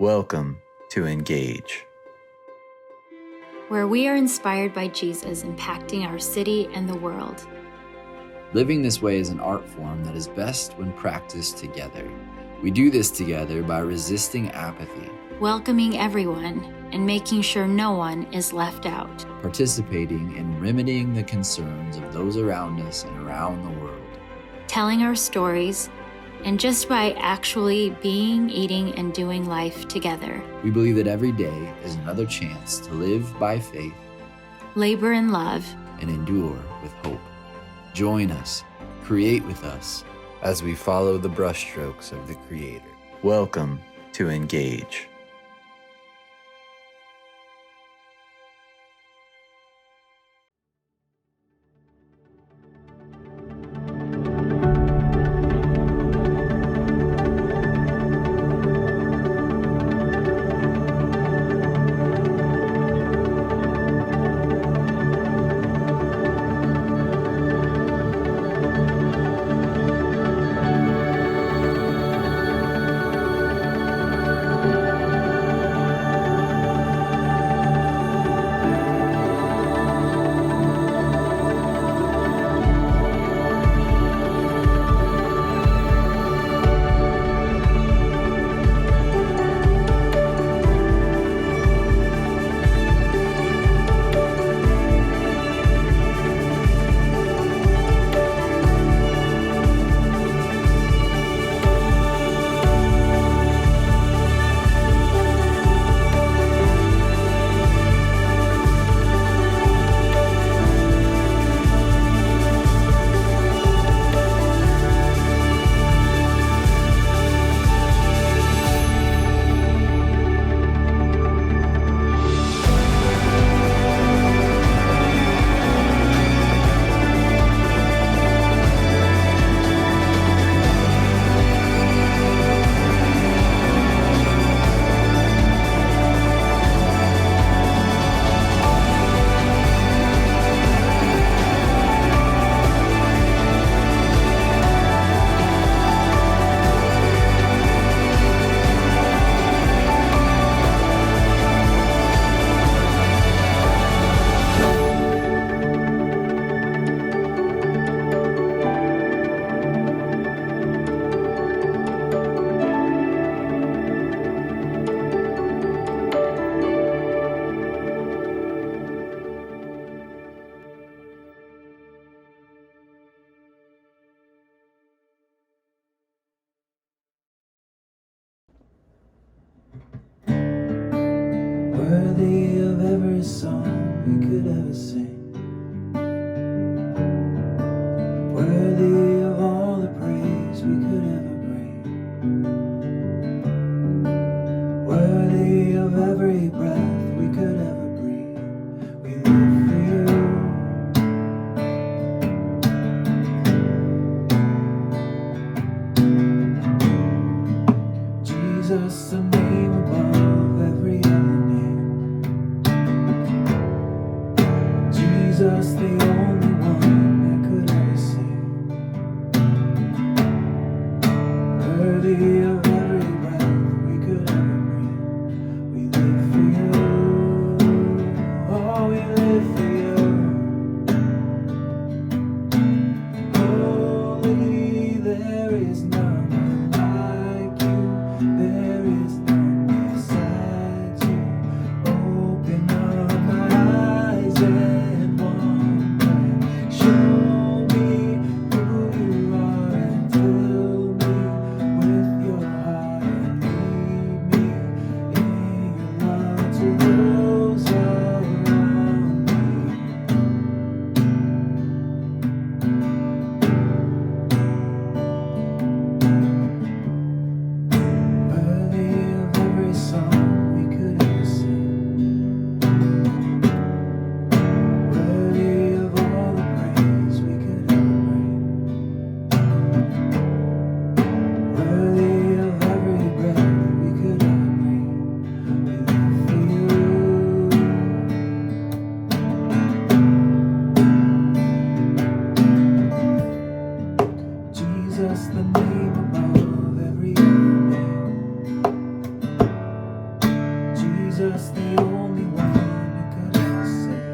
Welcome to Engage, where we are inspired by Jesus impacting our city and the world. Living this way is an art form that is best when practiced together. We do this together by resisting apathy, Welcoming everyone and making sure no one is left out. participating in remedying the concerns of those around us and around the world. Telling our stories, and just by actually being, eating, and doing life together. We believe that every day is another chance to live by faith Labor in love. and endure with hope. Join us, create with us, as we follow the brushstrokes of the Creator. Welcome to Engage. Worthy of every song we could ever sing, worthy of all the praise we could ever bring, worthy of every breath we could ever breathe. We live for you, Jesus, the name above every other name. Jesus, the only one that could ever sing, worthy of every breath we could ever breathe. We live for you, oh, we live for you. Holy, there is none like you, there is none beside you. Open up my eyes and wonder. just the only one who could ever say,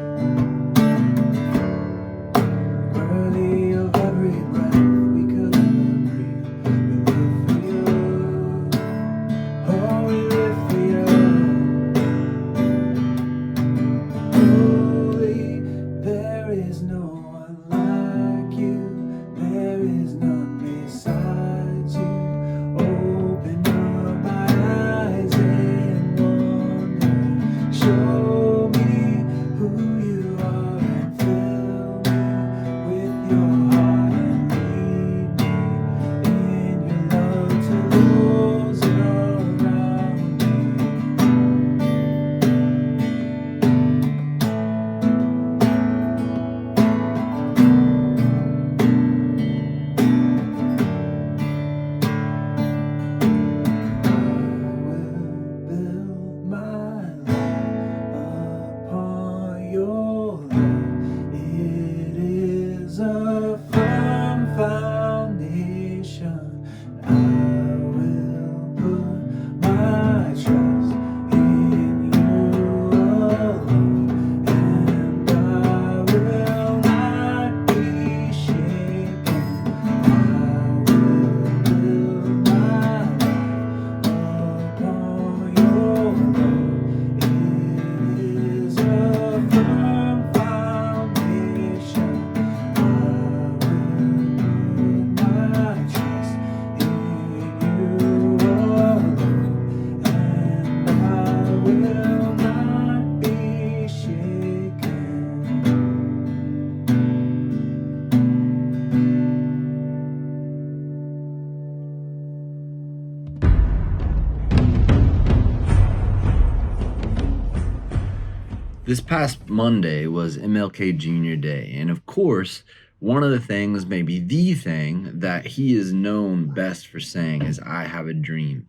worthy of every breath we could ever breathe. We live for you. Oh, we live for you. Holy, there is no one like you. There is none besides you. Open up my eyes and wonder. Show me who you are and fill me with your heart and lead me in your love to those around me. I will build my life upon your love. It is a firm foundation. I will put my trust in you alone, and I will not be shaken. I will build my life upon your love. It is a firm foundation. I will put my trust in you alone, and I will not be shaken. This past Monday was MLK Jr. Day, and of course, one of the things, maybe the thing, that he is known best for saying is, "I have a dream."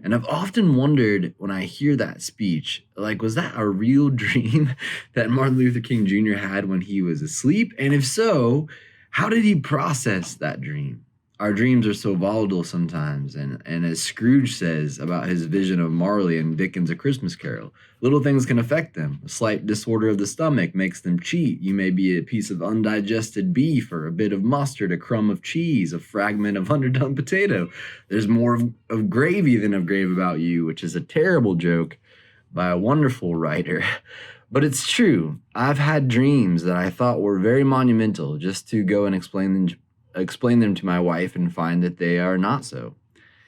And I've often wondered when I hear that speech, like, was that a real dream that Martin Luther King Jr. had when he was asleep? And if so, how did he process that dream? Our dreams are so volatile sometimes, and as Scrooge says about his vision of Marley in Dickens' A Christmas Carol, little things can affect them. A slight disorder of the stomach makes them cheat. You may be a piece of undigested beef or a bit of mustard, a crumb of cheese, a fragment of underdone potato. There's more of gravy than of grave about you, which is a terrible joke by a wonderful writer. But it's true. I've had dreams that I thought were very monumental, just to go and explain them to my wife and find that they are not so.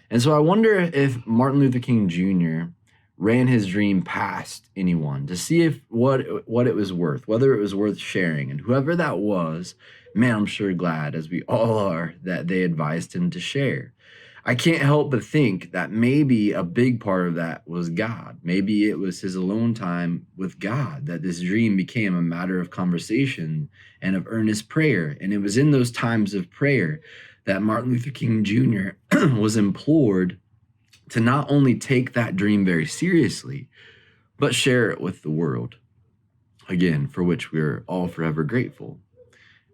And so I wonder if Martin Luther King Jr. ran his dream past anyone to see if what it was worth, whether it was worth sharing. And whoever that was, man, I'm sure glad, as we all are, that they advised him to share. I can't help but think that maybe a big part of that was God. Maybe it was his alone time with God that this dream became a matter of conversation and of earnest prayer. And it was in those times of prayer that Martin Luther King Jr. was implored to not only take that dream very seriously, but share it with the world. Again, for which we're all forever grateful.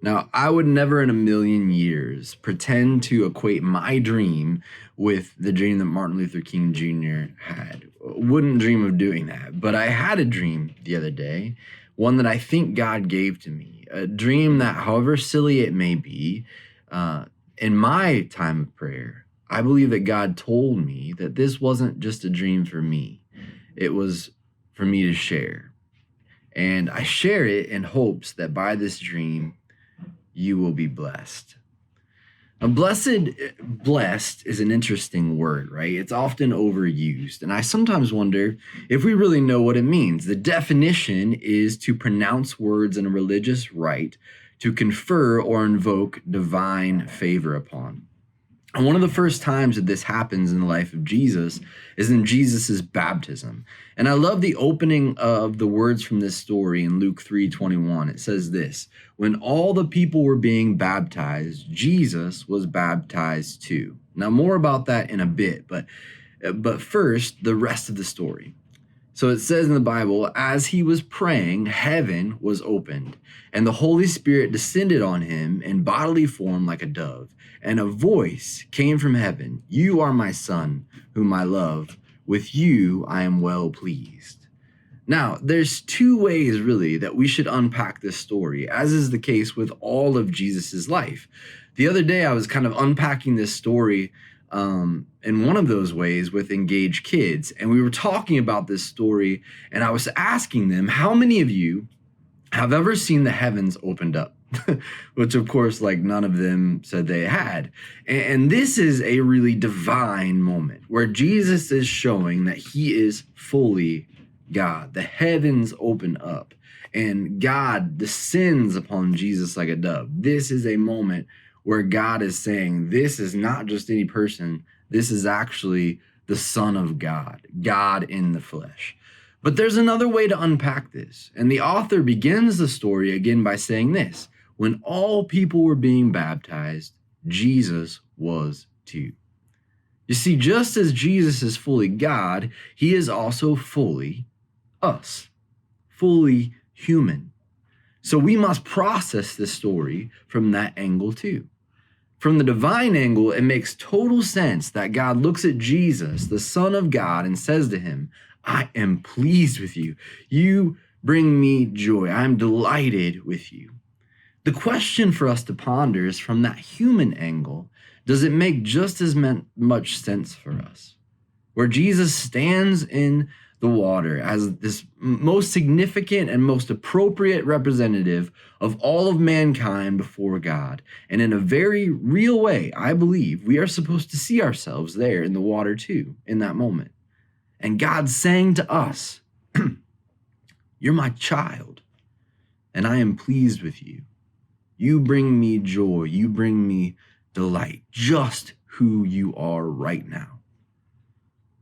Now, I would never in a million years pretend to equate my dream with the dream that Martin Luther King Jr. had. Wouldn't dream of doing that. But I had a dream the other day, one that I think God gave to me. A dream that, however silly it may be, in my time of prayer, I believe that God told me that this wasn't just a dream for me. It was for me to share. And I share it in hopes that by this dream, you will be blessed. Now, blessed is an interesting word, right? It's often overused, and I sometimes wonder if we really know what it means. The definition is to pronounce words in a religious rite, to confer or invoke divine favor upon. And one of the first times that this happens in the life of Jesus is in Jesus's baptism. And I love the opening of the words from this story in Luke 3:21. It says this: when all the people were being baptized, Jesus was baptized too. Now, more about that in a bit, but first, the rest of the story. So it says in the Bible, as he was praying, heaven was opened, and the Holy Spirit descended on him in bodily form like a dove. And a voice came from heaven: "You are my son, whom I love. With you I am well pleased." Now, there's two ways really that we should unpack this story, as is the case with all of Jesus's life. The other day, I was kind of unpacking this story in one of those ways with engaged kids, and we were talking about this story, and I was asking them, how many of you have ever seen the heavens opened up? Which, of course, like none of them said they had. And this is a really divine moment where Jesus is showing that he is fully God. The heavens open up and God descends upon Jesus like a dove. This is a moment where God is saying, this is not just any person. This is actually the Son of God, God in the flesh. But there's another way to unpack this. And the author begins the story again by saying this: when all people were being baptized, Jesus was too. You see, just as Jesus is fully God, he is also fully us, fully human. So we must process this story from that angle too. From the divine angle, it makes total sense that God looks at Jesus, the Son of God, and says to him, I am pleased with you. You bring me joy. I'm delighted with you. The question for us to ponder is, from that human angle, does it make just as much sense for us? Where Jesus stands in the water as this most significant and most appropriate representative of all of mankind before God. And in a very real way, I believe we are supposed to see ourselves there in the water too, in that moment. And God's saying to us, you're my child, and I am pleased with you. You bring me joy. You bring me delight, just who you are right now.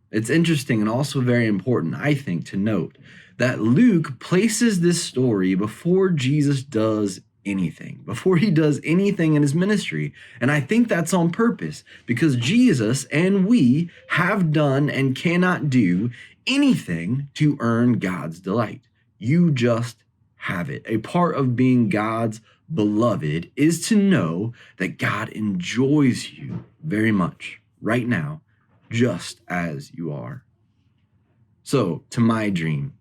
It's interesting and also very important, I think, to note that Luke places this story before Jesus does anything, before he does anything in his ministry. And I think that's on purpose, because Jesus and we have done and cannot do anything to earn God's delight. You just have it. A part of being God's beloved is to know that God enjoys you very much right now, just as you are. So, to my dream.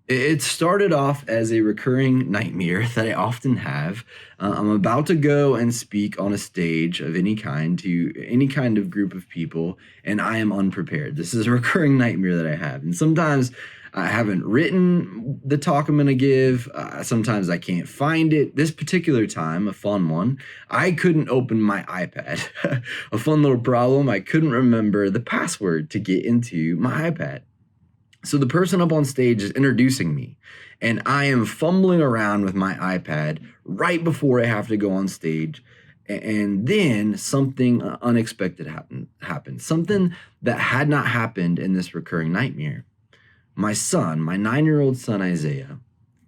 It started off as a recurring nightmare that I often have. I'm about to go and speak on a stage of any kind to any kind of group of people, and I am unprepared. This is a recurring nightmare that I have. And sometimes I haven't written the talk I'm going to give. Sometimes I can't find it. This particular time, a fun one, I couldn't open my iPad. A fun little problem. I couldn't remember the password to get into my iPad. So the person up on stage is introducing me, and I am fumbling around with my iPad right before I have to go on stage. And then something unexpected happened. Something that had not happened in this recurring nightmare. My son, my 9-year-old son, Isaiah,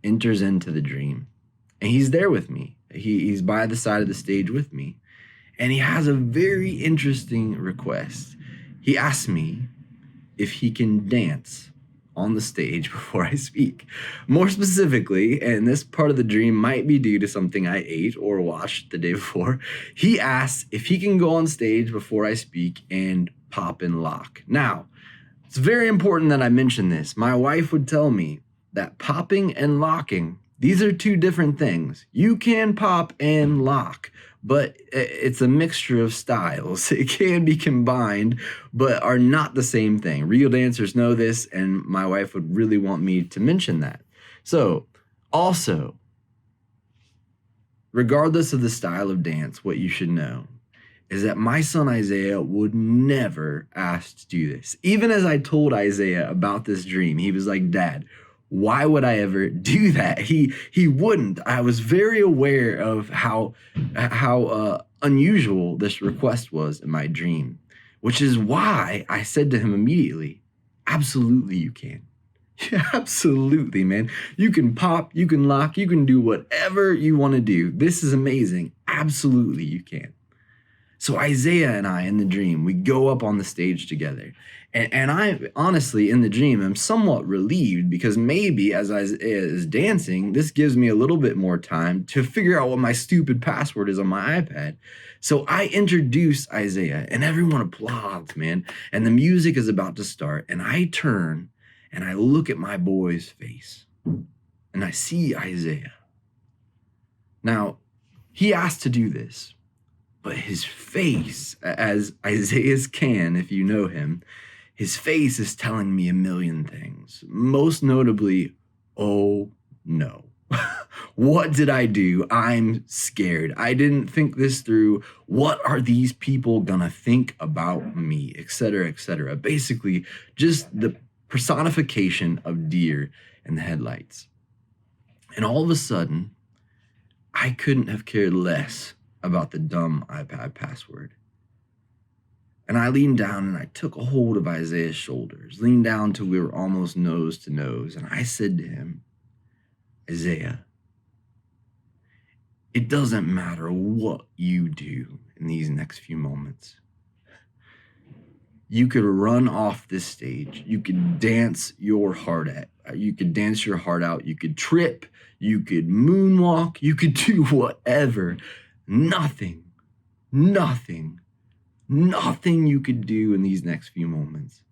enters into the dream, and he's there with me. He's by the side of the stage with me, and he has a very interesting request. He asks me if he can dance on the stage before I speak. More specifically, and this part of the dream might be due to something I ate or watched the day before, he asks if he can go on stage before I speak and pop and lock. Now, it's very important that I mention this. My wife would tell me that popping and locking, these are two different things. You can pop and lock, but it's a mixture of styles. It can be combined, but are not the same thing. Real dancers know this, and my wife would really want me to mention that. So, also, regardless of the style of dance, what you should know is that my son Isaiah would never ask to do this. Even as I told Isaiah about this dream, he was like, Dad, why would I ever do that? He wouldn't. I was very aware of how unusual this request was in my dream, which is why I said to him immediately, absolutely you can. Yeah, absolutely, man. You can pop, you can lock, you can do whatever you want to do. This is amazing. Absolutely you can. So Isaiah and I, in the dream, we go up on the stage together. And I honestly, in the dream, am somewhat relieved, because maybe as Isaiah is dancing, this gives me a little bit more time to figure out what my stupid password is on my iPad. So I introduce Isaiah, and everyone applauds, man. And the music is about to start. And I turn and I look at my boy's face and I see Isaiah. Now, he asked to do this, but his face, as Isaiah's can, if you know him, his face is telling me a million things. Most notably, oh no. What did I do? I'm scared. I didn't think this through. What are these people gonna think about me, etc., etc.? Basically, just the personification of deer in the headlights. And all of a sudden, I couldn't have cared less about the dumb iPad password. And I leaned down and I took a hold of Isaiah's shoulders, leaned down till we were almost nose to nose, and I said to him, Isaiah, it doesn't matter what you do in these next few moments. You could run off this stage. You could dance your heart out. You could dance your heart out. You could trip. You could moonwalk. You could do whatever. Nothing you could do in these next few moments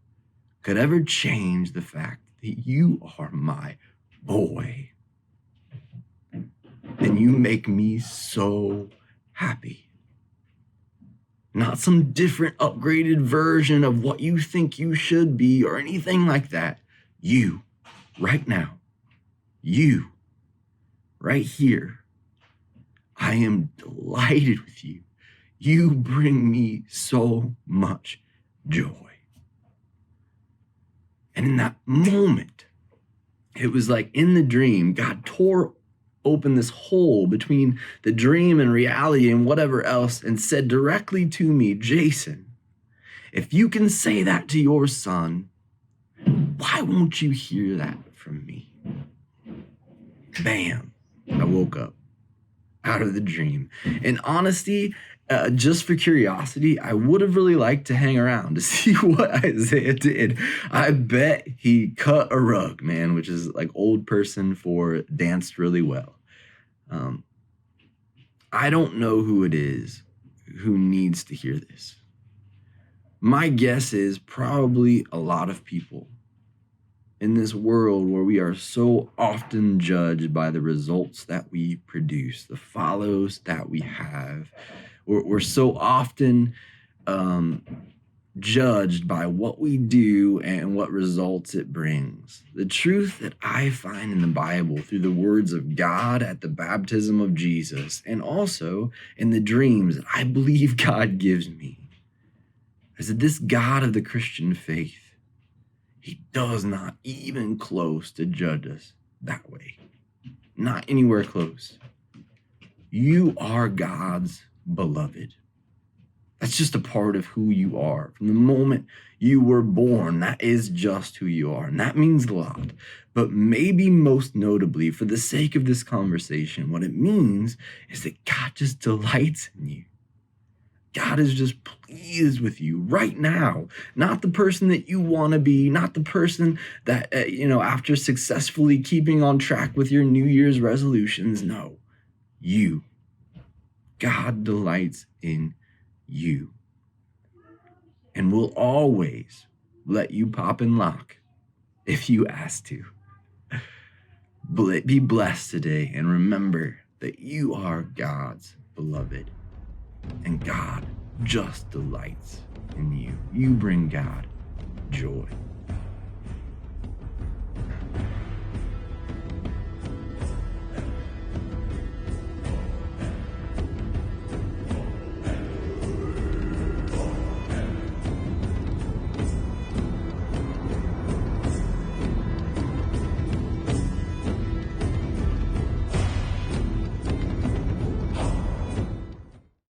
could ever change the fact that you are my boy. And you make me so happy. Not some different upgraded version of what you think you should be or anything like that. You, right now, you, right here. I am delighted with you. You bring me so much joy. And in that moment, it was like in the dream, God tore open this hole between the dream and reality and whatever else and said directly to me, Jason, if you can say that to your son, why won't you hear that from me? Bam, I woke up out of the dream. In honesty, just for curiosity, I would have really liked to hang around to see what Isaiah did. I bet he cut a rug, man, which is like old person for danced really well. I don't know who it is who needs to hear this. My guess is probably a lot of people in this world where we are so often judged by the results that we produce, the follows that we have. We're so often judged by what we do and what results it brings. The truth that I find in the Bible through the words of God at the baptism of Jesus and also in the dreams that I believe God gives me is that this God of the Christian faith, he does not even close to judge us that way. Not anywhere close. You are God's beloved. That's just a part of who you are. From the moment you were born, that is just who you are. And that means a lot. But maybe most notably, for the sake of this conversation, what it means is that God just delights in you. God is just pleased with you right now. Not the person that you want to be, not the person that, after successfully keeping on track with your New Year's resolutions. No, you. God delights in you and will always let you pop and lock if you ask to. Be blessed today and remember that you are God's beloved and God just delights in you. You bring God joy.